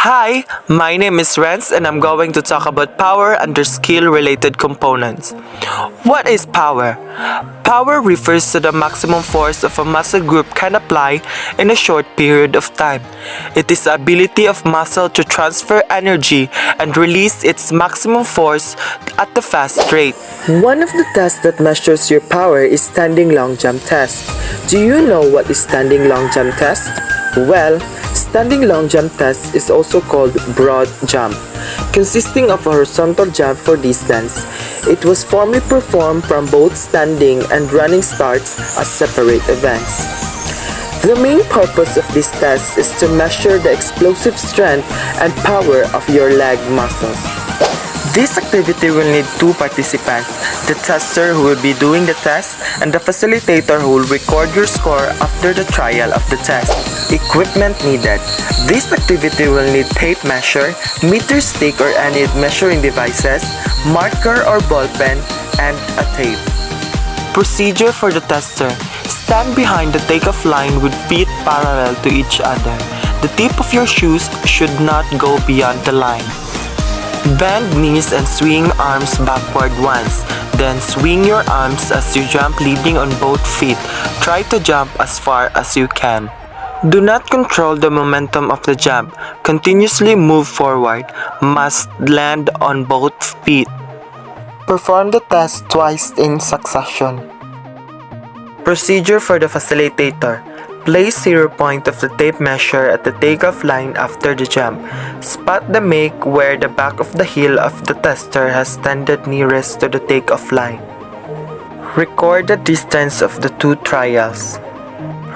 Hi, my name is Renz and I'm going to talk about power under skill related components. What is power? Power refers to the maximum force of a muscle group can apply in a short period of time. It is the ability of muscle to transfer energy and release its maximum force at a fast rate. One of the tests that measures your power is standing long jump test. Do you know what is standing long jump test? Well, standing long jump test is also called broad jump, consisting of a horizontal jump for distance. It was formerly performed from both standing and running starts as separate events. The main purpose of this test is to measure the explosive strength and power of your leg muscles. This activity will need two participants, the tester who will be doing the test and the facilitator who will record your score after the trial of the test. Equipment needed. This activity will need tape measure, meter stick or any measuring devices, marker or ball pen, and a tape. Procedure for the tester. Stand behind the takeoff line with feet parallel to each other. The tip of your shoes should not go beyond the line. Bend knees and swing arms backward once. Then swing your arms as you jump leaning on both feet. Try to jump as far as you can. Do not control the momentum of the jump. Continuously move forward. Must land on both feet. Perform the test twice in succession. Procedure for the facilitator. Place 0 point of the tape measure at the takeoff line after the jump. Spot the make where the back of the heel of the tester has tended nearest to the takeoff line. Record the distance of the two trials.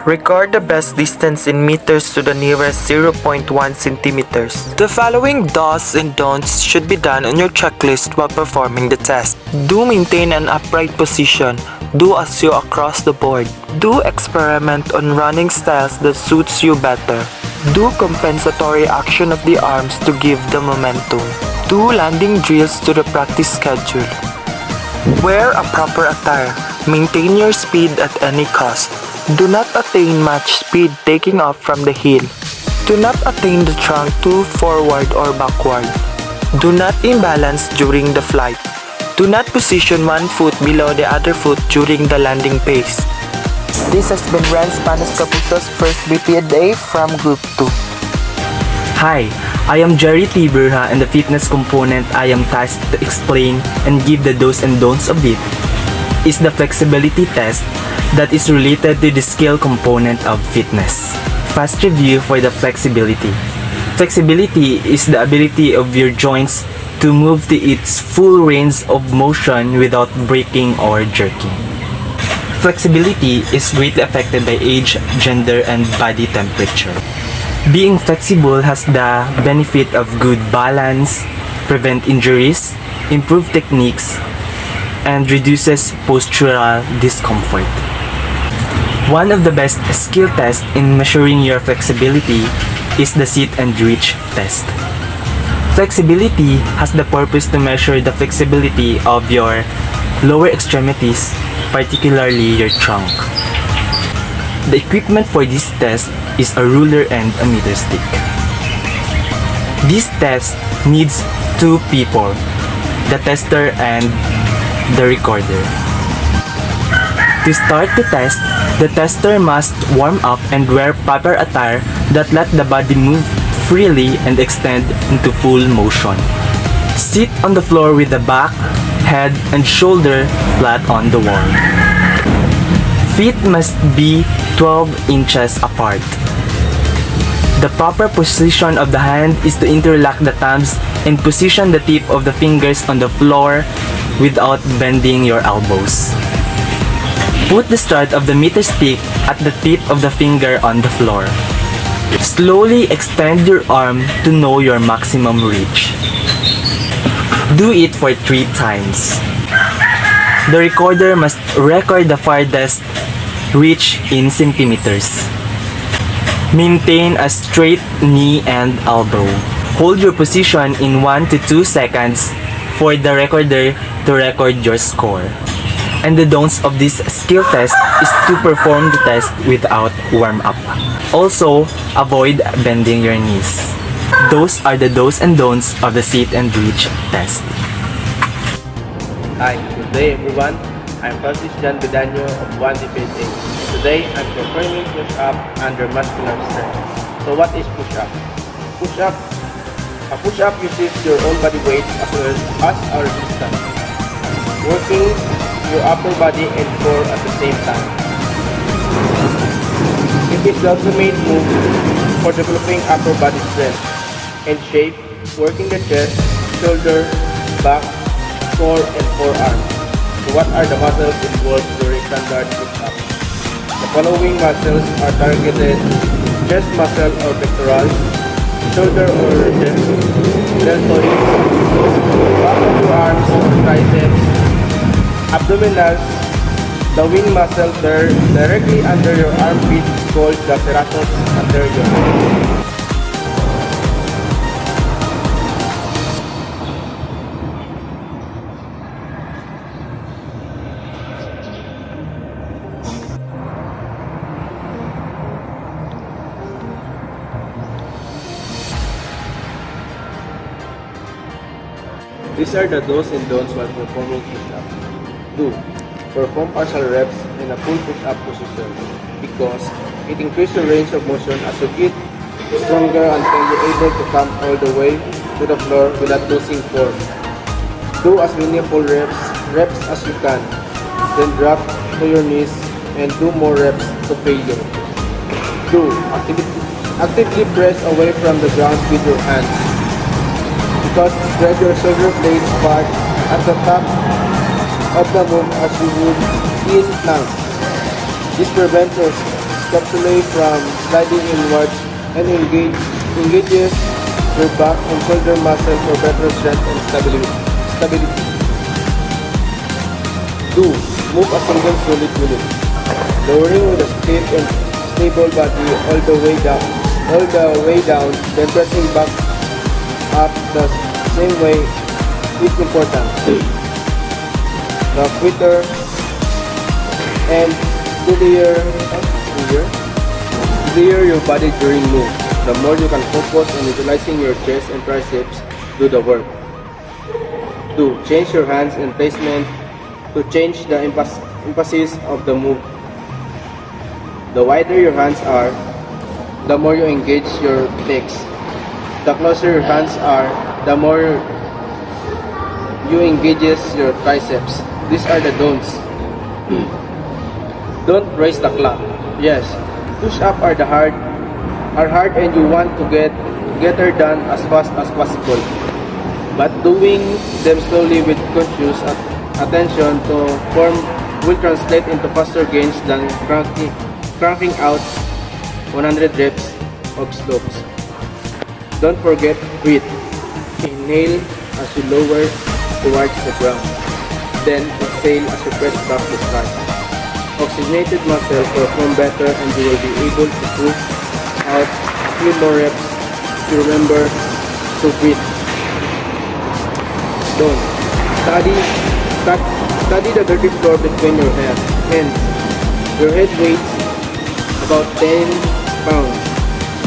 Record the best distance in meters to the nearest 0.1 centimeters. The following do's and don'ts should be done on your checklist while performing the test. Do maintain an upright position. Do as you across the board. Do experiment on running styles that suits you better. Do compensatory action of the arms to give the momentum. Do landing drills to the practice schedule. Wear a proper attire. Maintain your speed at any cost. Do not attain much speed taking off from the heel. Do not attain the trunk too forward or backward. Do not imbalance during the flight. Do not position one foot below the other foot during the landing pace. This has been Renz Panos Capuzo's first BPA from Group 2. Hi, I am Jerry T. Berha and the fitness component I am tasked to explain and give the do's and don'ts of it is the flexibility test that is related to the skill component of fitness. Fast review for the flexibility. Flexibility is the ability of your joints to move to its full range of motion without breaking or jerking. Flexibility is greatly affected by age, gender, and body temperature. Being flexible has the benefit of good balance, prevent injuries, improve techniques, and reduces postural discomfort. One of the best skill tests in measuring your flexibility is the sit and reach test. Flexibility has the purpose to measure the flexibility of your lower extremities, particularly your trunk. The equipment for this test is a ruler and a meter stick. This test needs two people, the tester and the recorder. To start the test, the tester must warm up and wear proper attire that let the body move freely and extend into full motion. Sit on the floor with the back, head, and shoulder flat on the wall. Feet must be 12 inches apart. The proper position of the hand is to interlock the thumbs and position the tip of the fingers on the floor without bending your elbows. Put the start of the meter stick at the tip of the finger on the floor. Slowly extend your arm to know your maximum reach. Do it for 3 times. The recorder must record the farthest reach in centimeters. Maintain a straight knee and elbow. Hold your position in 1 to 2 seconds for the recorder to record your score. And the don'ts of this skill test is to perform the test without warm-up. Also, avoid bending your knees. Those are the do's and don'ts of the sit and bridge test. Hi, good day everyone. I'm Francis Jan Bedanyo of 1DPSA. Today, I'm performing push-up under muscular strength. So what is push-up? A push-up uses your own body weight as well as our resistance, working your upper body and core at the same time. It is the ultimate move for developing upper body strength and shape, working the chest, shoulder, back, core, and forearms. So what are the muscles involved during standard push-up? The following muscles are targeted: chest muscle or pectorals, shoulder or deltoids, back of your arms or triceps, abdominals, the wing muscle there directly under your armpit called the serratus anterior. These are the do's and don'ts while performing push-up. 2. Perform partial reps in a full push-up position because it increases your range of motion as you get stronger until you're able to come all the way to the floor without losing form. Do as many full reps as you can, then drop to your knees and do more reps to failure. 2. Actively press away from the ground with your hands, because spread your shoulder blades back at the top of the move as you would in plank. This prevents your scapulae from sliding inward and engages your back and shoulder muscle for better strength and stability. 2. Move a single solid unit, lowering with a stiff and stable body all the way down, then pressing back up the same way is important. The quicker and steadier your body during move, the more you can focus on utilizing your chest and triceps do the work. 2. Change your hands and placement to change the emphasis of the move. The wider your hands are, the more you engage your legs. The closer your hands are, the more you engages your triceps. These are the don'ts. Don't raise the clock. Yes, push-up are hard and you want to get her done as fast as possible. But doing them slowly with conscious attention to form will translate into faster gains than cranking out 100 reps of slopes. Don't forget, breathe. Inhale as you lower towards the ground. Then exhale as you press back to start. Oxygenated muscle perform better and you will be able to push out a few more reps to remember to breathe. Don't. Study the dirty floor between your hands. Your head weighs about 10 pounds,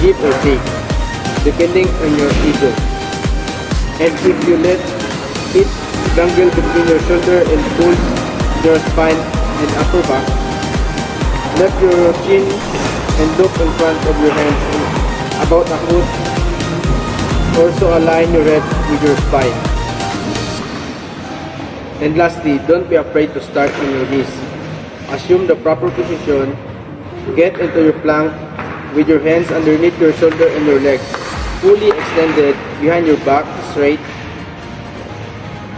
give or take, depending on your ego. And if you let it dangle between your shoulder and pulls your spine and upper back, let your chin and look in front of your hands about a foot. Also align your head with your spine. And lastly, don't be afraid to start on your knees. Assume the proper position. Get into your plank with your hands underneath your shoulder and your legs, fully extended behind your back, straight.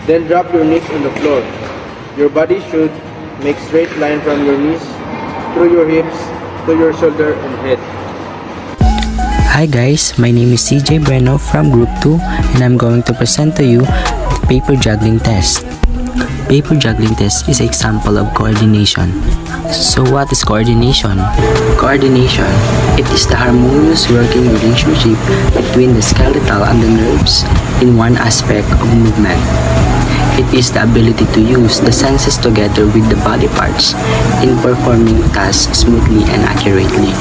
Then drop your knees on the floor. Your body should make straight line from your knees through your hips to your shoulder and head. Hi guys, my name is CJ Breno from Group 2 and I'm going to present to you the paper juggling test. Paper juggling test is an example of coordination. So what is coordination? Coordination, it is the harmonious working relationship between the skeletal and the nerves in one aspect of movement. It is the ability to use the senses together with the body parts in performing tasks smoothly and accurately.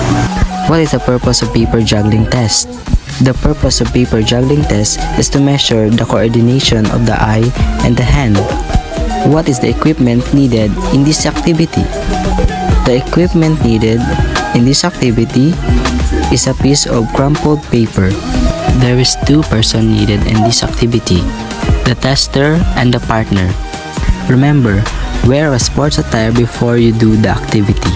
What is the purpose of paper juggling test? The purpose of paper juggling test is to measure the coordination of the eye and the hand. What is the equipment needed in this activity? The equipment needed in this activity is a piece of crumpled paper. There is two persons needed in this activity, the tester and the partner. Remember, wear a sports attire before you do the activity.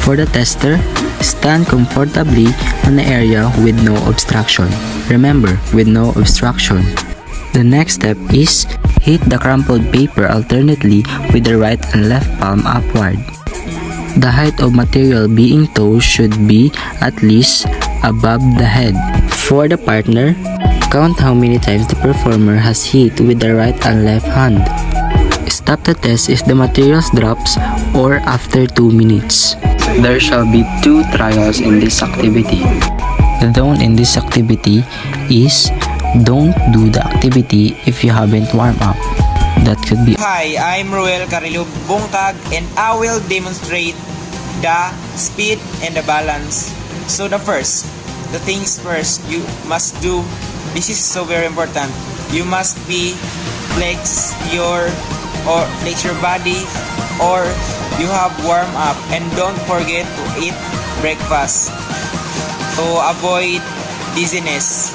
For the tester, stand comfortably on the area with no obstruction. Remember, with no obstruction. The next step is hit the crumpled paper alternately with the right and left palm upward. The height of material being tossed should be at least above the head. For the partner, count how many times the performer has hit with the right and left hand. Stop the test if the materials drops or after 2 minutes. There shall be 2 trials in this activity. The zone in this activity is don't do the activity if you haven't warmed up. That could be Hi, I'm Ruel Carilub Bungkag and I will demonstrate the speed and the balance. So the things first you must do, this is so very important. You must be flex your body or you have warm up, and don't forget to eat breakfast to avoid dizziness.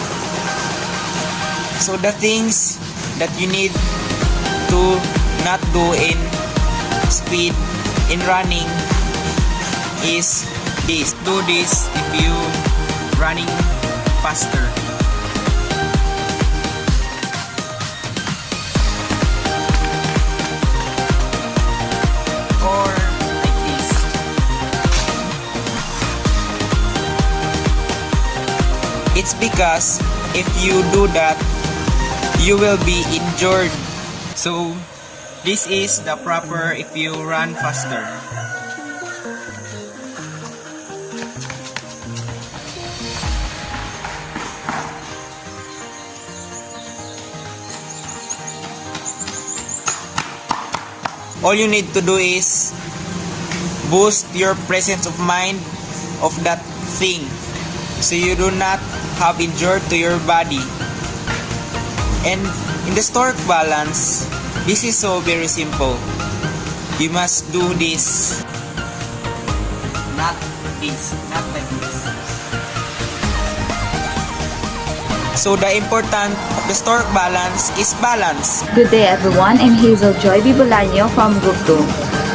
So the things that you need to not do in speed in running is this. Do this if you running faster. Or like this. It's because if you do that, you will be injured. So this is the proper if you run faster. All you need to do is boost your presence of mind of that thing so you do not have injured to your body. And in the stork balance, this is so very simple. You must do this, not this, not like this. So the important of the stork balance is balance. Good day everyone, I'm Hazel Joy Bibolaño from Group 2,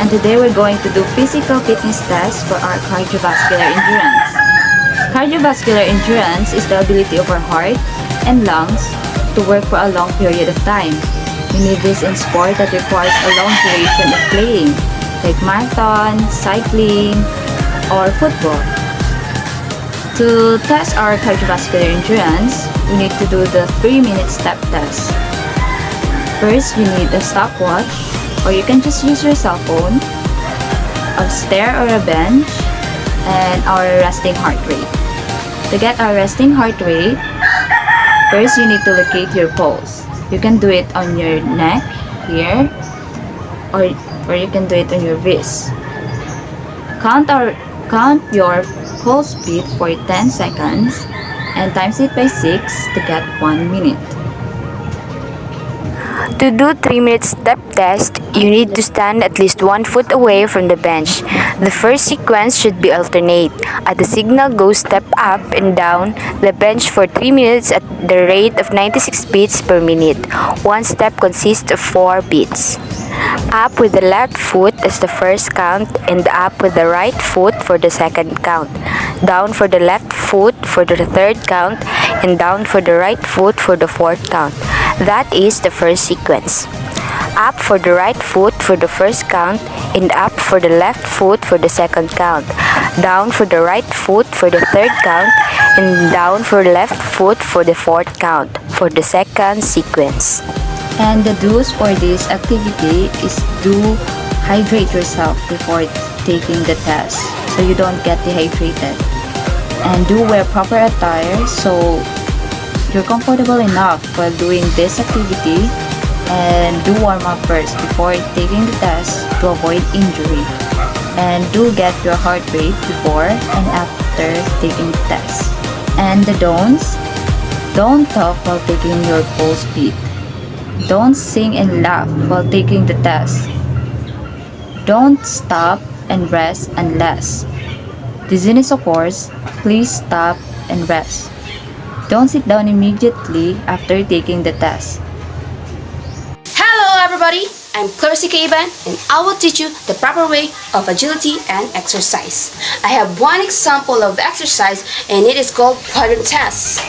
and today we're going to do physical fitness test for our cardiovascular endurance. Cardiovascular endurance is the ability of our heart and lungs to work for a long period of time. We need this in sport that requires a long duration of playing, like marathon, cycling, or football. To test our cardiovascular endurance, we need to do the 3-minute step test. First, we need a stopwatch, or you can just use your cell phone, a stair or a bench, and our resting heart rate. To get our resting heart rate, first you need to locate your pulse. You can do it on your neck, here, or you can do it on your wrist. Count your pulse beat for 10 seconds and times it by 6 to get 1 minute. To do 3-minute step test, you need to stand at least 1 foot away from the bench. The first sequence should be alternate. At the signal, go step up and down the bench for 3 minutes at the rate of 96 beats per minute. One step consists of 4 beats. Up with the left foot as the first count and up with the right foot for the second count. Down for the left foot for the third count and down for the right foot for the fourth count. That is the first sequence. Up for the right foot for the first count and up for the left foot for the second count. Down for the right foot for the third count and down for the left foot for the fourth count for the second sequence. And the do's for this activity is to hydrate yourself before taking the test so you don't get dehydrated. And do wear proper attire so you're comfortable enough while doing this activity, and do warm up first before taking the test to avoid injury. And do get your heart rate before and after taking the test. And the don'ts, Don't talk while taking your pulse beat. Don't sing and laugh while taking the test. Don't stop and rest unless dizziness occurs. Please stop and rest. Don't sit down immediately after taking the test. Hello everybody, I'm Clarissa Caban and I will teach you the proper way of agility and exercise. I have one example of exercise and it is called quadrant test.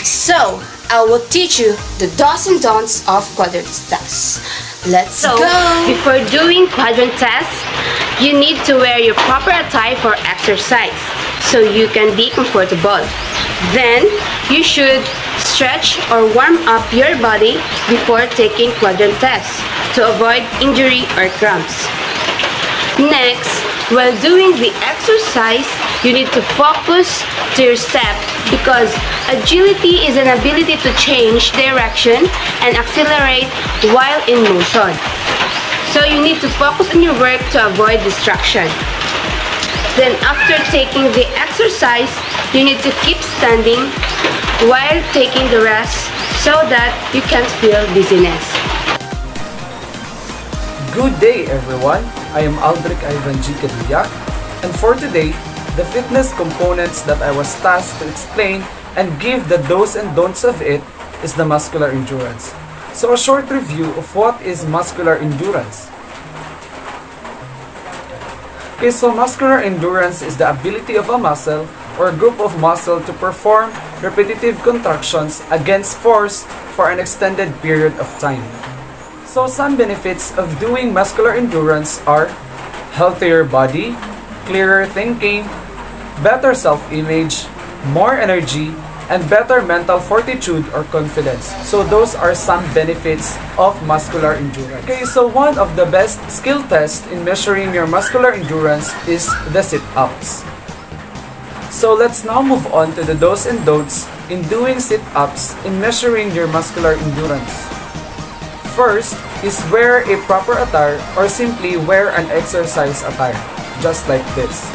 So, I will teach you the do's and don'ts of quadrant test. Let's go! Before doing quadrant test, you need to wear your proper attire for exercise so you can be comfortable. Then, you should stretch or warm up your body before taking quadrant test to avoid injury or cramps. Next, while doing the exercise, you need to focus to your step because agility is an ability to change direction and accelerate while in motion. So you need to focus on your work to avoid distraction. Then after taking the exercise, you need to keep standing while taking the rest so that you can't feel dizziness. Good day everyone, I am Aldrich Ivan G. Kaduyak, and for today, the fitness components that I was tasked to explain and give the do's and don'ts of it is the muscular endurance. So a short review of what is muscular endurance. Okay, so muscular endurance is the ability of a muscle or a group of muscle to perform repetitive contractions against force for an extended period of time. So some benefits of doing muscular endurance are healthier body, clearer thinking, better self-image, more energy, and better mental fortitude or confidence. So those are some benefits of muscular endurance. Okay, so one of the best skill tests in measuring your muscular endurance is the sit-ups. So let's now move on to the do's and don'ts in doing sit-ups in measuring your muscular endurance. First is wear a proper attire or simply wear an exercise attire, just like this.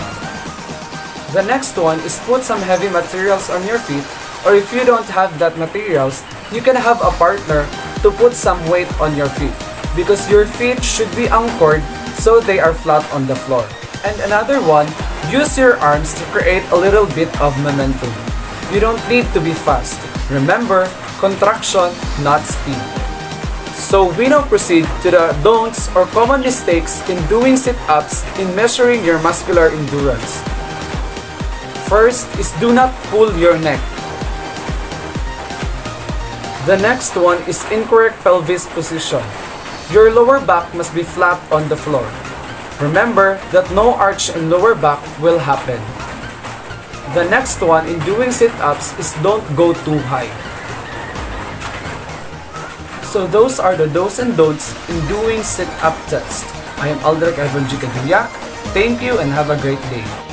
The next one is put some heavy materials on your feet, or if you don't have that materials, you can have a partner to put some weight on your feet because your feet should be anchored so they are flat on the floor. And another one, use your arms to create a little bit of momentum. You don't need to be fast. Remember, contraction, not speed. So we now proceed to the don'ts or common mistakes in doing sit-ups in measuring your muscular endurance. First is do not pull your neck. The next one is incorrect pelvis position. Your lower back must be flat on the floor. Remember that no arch in lower back will happen. The next one in doing sit-ups is don't go too high. So those are the do's and don'ts in doing sit-up test. I am Aldrich Ivan G. Kaduyak. Thank you and have a great day.